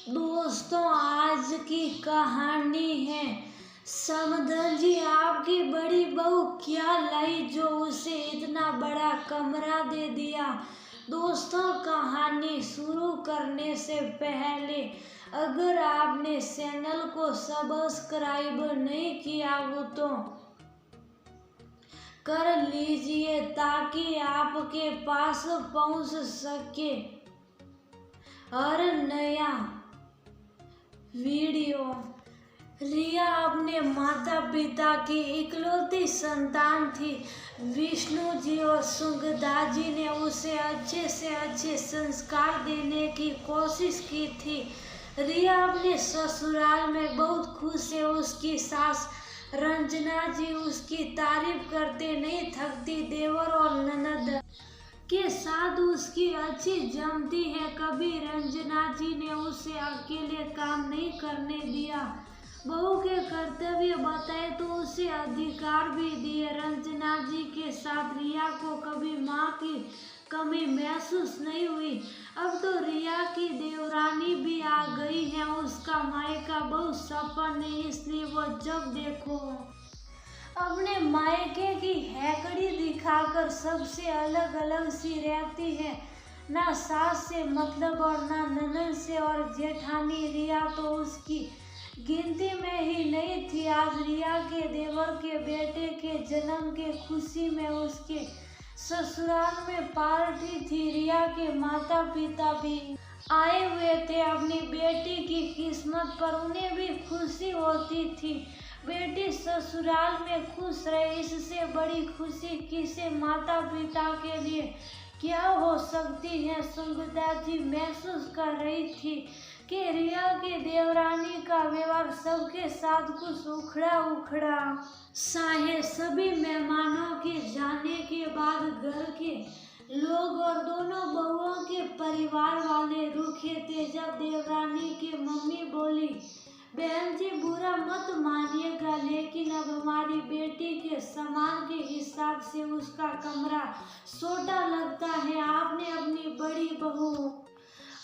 दोस्तों, आज की कहानी है समधन जी आपकी बड़ी बहू क्या लाई जो उसे इतना बड़ा कमरा दे दिया। दोस्तों, कहानी शुरू करने से पहले अगर आपने चैनल को सब्सक्राइब नहीं किया हो तो कर लीजिए ताकि आपके पास पहुंच सके हर नया वीडियो। रिया अपने माता पिता की इकलौती संतान थी। विष्णु जी और सुगदा जी ने उसे अच्छे से अच्छे संस्कार देने की कोशिश की थी। रिया अपने ससुराल में बहुत खुश है। उसकी सास रंजना जी उसकी तारीफ करते नहीं थकती। देवर और ननद के साथ उसकी अच्छी जमती है। कभी रंजना जी ने उसे अकेले काम नहीं करने दिया। बहू के कर्तव्य बताए तो उसे अधिकार भी दिए। रंजना जी के साथ रिया को कभी माँ की कमी महसूस नहीं हुई। अब तो रिया की देवरानी भी आ गई है। उसका मायका बहुत सपन है, इसलिए वो जब देखो अपने मायके की हैकड़ी दिखाकर सबसे अलग अलग सी रहती है। ना सास से मतलब और ना ननद से और जेठानी। रिया तो उसकी गिनती में ही नहीं थी। आज रिया के देवर के बेटे के जन्म के खुशी में उसके ससुराल में पार्टी थी। रिया के माता पिता भी आए हुए थे। अपनी बेटी की किस्मत पर उन्हें भी खुशी होती थी। बेटी ससुराल में खुश रहे, इससे बड़ी खुशी किसी माता पिता के लिए क्या हो सकती है। सुगदा जी महसूस कर रही थी कि रिया की देवरानी का व्यवहार सबके साथ कुछ उखड़ा उखड़ा सा है। सभी मेहमानों के जाने के बाद घर के लोग और दोनों बहुओं के परिवार वाले रुके थे। जब देवरानी की मम्मी बोली, बहन जी बुरा मत मानिएगा, लेकिन अब हमारी बेटी के सामान के हिसाब से उसका कमरा छोटा लगता है। आपने अपनी बड़ी बहू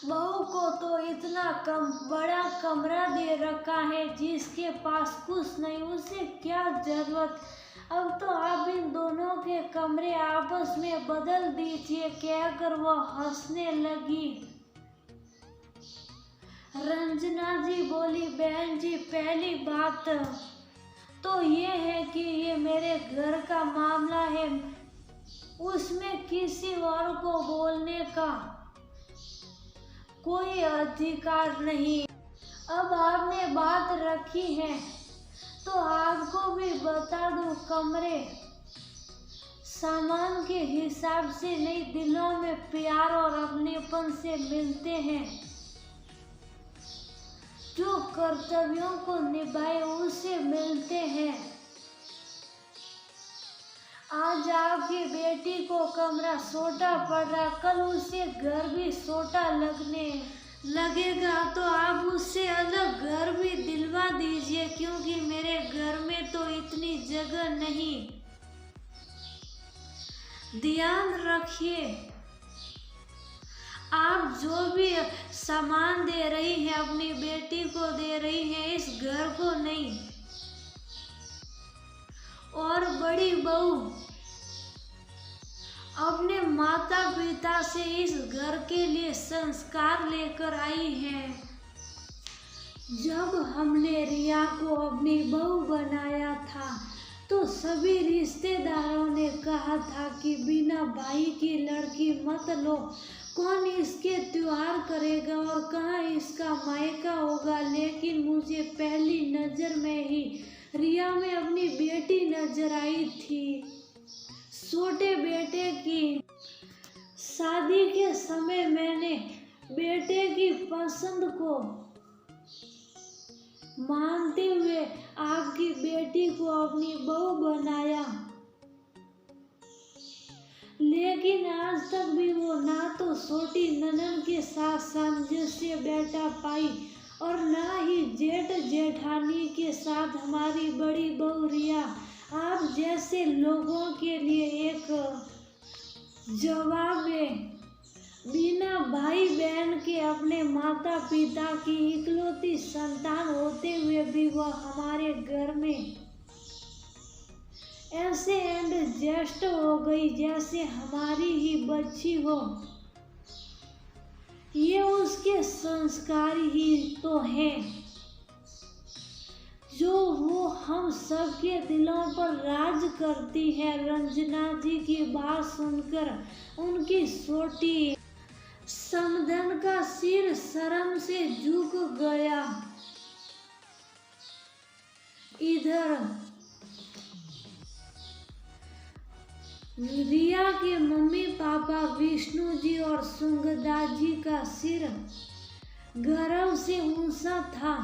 को तो इतना बड़ा कमरा दे रखा है जिसके पास कुछ नहीं, उसे क्या जरूरत। अब तो आप इन दोनों के कमरे आपस में बदल दीजिए, कहकर वो हंसने लगी। रंजना जी बोली, बहन जी पहली बात तो ये है कि ये मेरे घर का मामला है, उसमें किसी और को बोलने का कोई अधिकार नहीं। अब आपने बात रखी है तो आपको भी बता दूं, कमरे सामान के हिसाब से नहीं, दिलों में प्यार और अपनेपन से मिलते हैं। जो कर्तव्यों को निभाए उसे मिलते हैं। आज आपकी बेटी को कमरा छोटा पड़ रहा, कल उसे घर भी छोटा लगने लगेगा तो आप उससे अलग घर भी दिलवा दीजिए, क्योंकि मेरे घर में तो इतनी जगह नहीं। ध्यान रखिए, आप जो भी सामान दे रही हैं अपनी बेटी को दे रही हैं, इस घर को नहीं। और बड़ी बहू अपने माता पिता से इस घर के लिए संस्कार लेकर आई है। जब हमने रिया को अपनी बहू बनाया था तो सभी रिश्तेदारों ने कहा था कि बिना भाई की लड़की मत लो, कौन इसके त्योहार करेगा और कहाँ इसका मायका होगा। लेकिन मुझे पहली नज़र में ही रिया में अपनी बेटी नजर आई थी। छोटे बेटे की शादी के समय मैंने बेटे की पसंद को मानते हुए आपकी बेटी को अपनी बहू बनाया, लेकिन आज तक भी वो ना तो छोटी ननद के साथ सामंजस्य बैठा पाई और ना ही जेठ जेठानी के साथ हमारी बड़ी बहू रिया आप जैसे लोगों के लिए एक जवाब बिना भाई बहन के अपने माता पिता की इकलौती संतान होते हुए भी वह हमारे घर में ऐसे एडजस्ट हो गई जैसे हमारी ही बच्ची हो। ये उसके संस्कार ही तो हैं जो वो हम सबके दिलों पर राज करती है। रंजना जी की बात सुनकर उनकी छोटी समधन का सिर शर्म से झुक गया। इधर रिया के मम्मी पापा विष्णु जी और सुंगदा जी का सिर गर्व से ऊंचा था।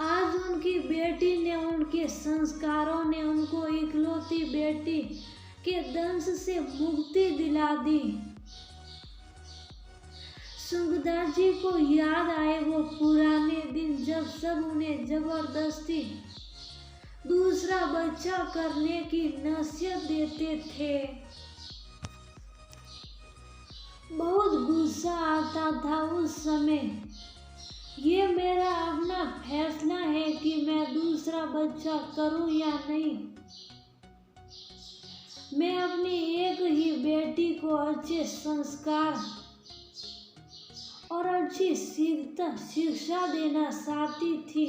आज उनकी बेटी ने, उनके संस्कारों ने उनको इकलौती बेटी के दंश से मुक्ति दिला दी। सुंगदा जी को याद आए वो पुराने दिन जब सब उन्हें जबरदस्ती दूसरा बच्चा करने की नसीहत देते थे। बहुत गुस्सा आता था उस समय। ये मेरा अपना फैसला है कि मैं दूसरा बच्चा करूं या नहीं। मैं अपनी एक ही बेटी को अच्छे संस्कार और अच्छी शिक्षा देना चाहती थी।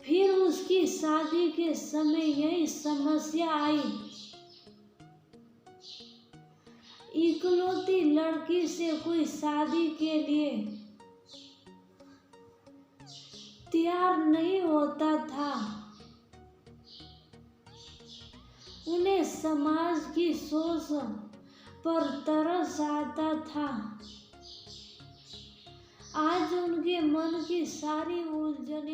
फिर उसकी शादी के समय यही समस्या आई। इकलौती लड़की से कोई शादी के लिए तैयार नहीं होता था। उन्हें समाज की सोच पर तरस आता था। आज उनके मन की सारी उलझने